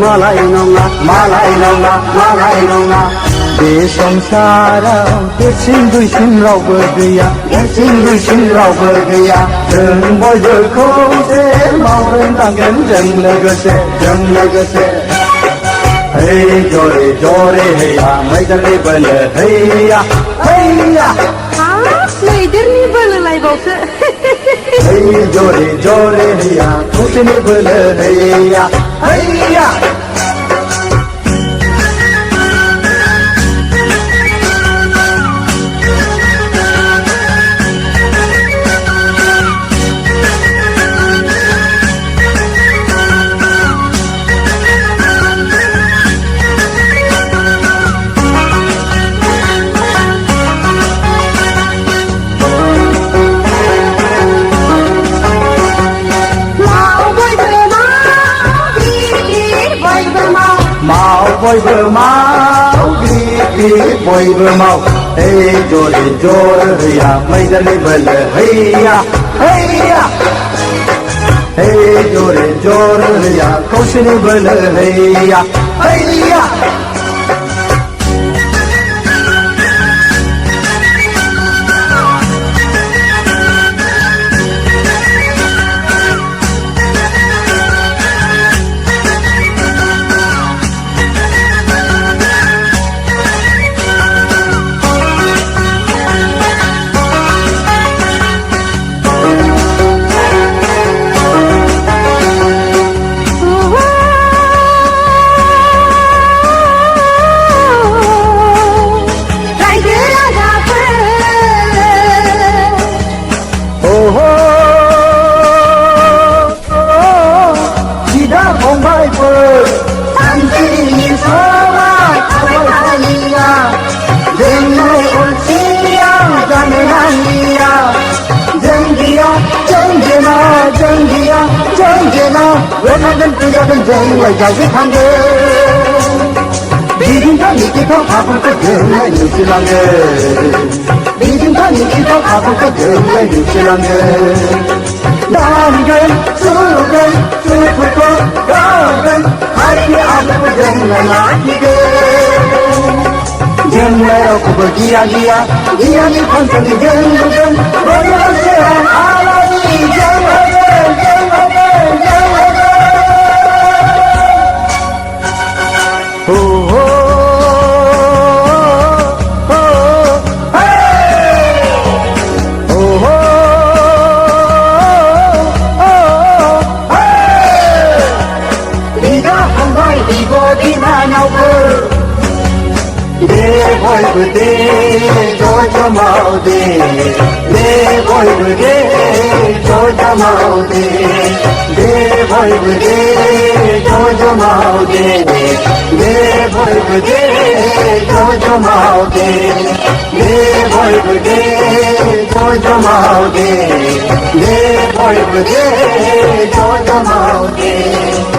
मालाय नङा मालाय नङा मालाय नङा बे संसाराव देरसिन दुइसिन रावबो गैया देरसिन दुइसिन रावबो गैया जों बयबो खौसे मावलांनांगोन जों लोगोसे hey jore jore heya मैदेरनि बोलो हैया हैया मैदेरनि बोलो लायबावसो hey jore jore heya खौसेनि बोलो हैया हैया बयबो माव गिदिर बयबो माव hey जरे जर हैया मैदेरनि बोलो हैया हैया hey जरे जर हैया खौसेनि बोलो हैया हैया 원하는 뜨거운 정말 자식한데 미진다 미치고 가볼 것 정말 유치한데 미진다 미치고 가볼 것 정말 유치한데 나는 수건 수풀고 가은 하루에 아무도 정말 마치게 정말 없고 기야기야 이야기 컨셉이 정말 원하는 알아니 정말 Georgia Maudi, de boy de Georgia Maudi, de boy de Georgia Maudi, de boy de Georgia Maudi, de boy de Georgia Maudi, de boy de Georgia Maudi.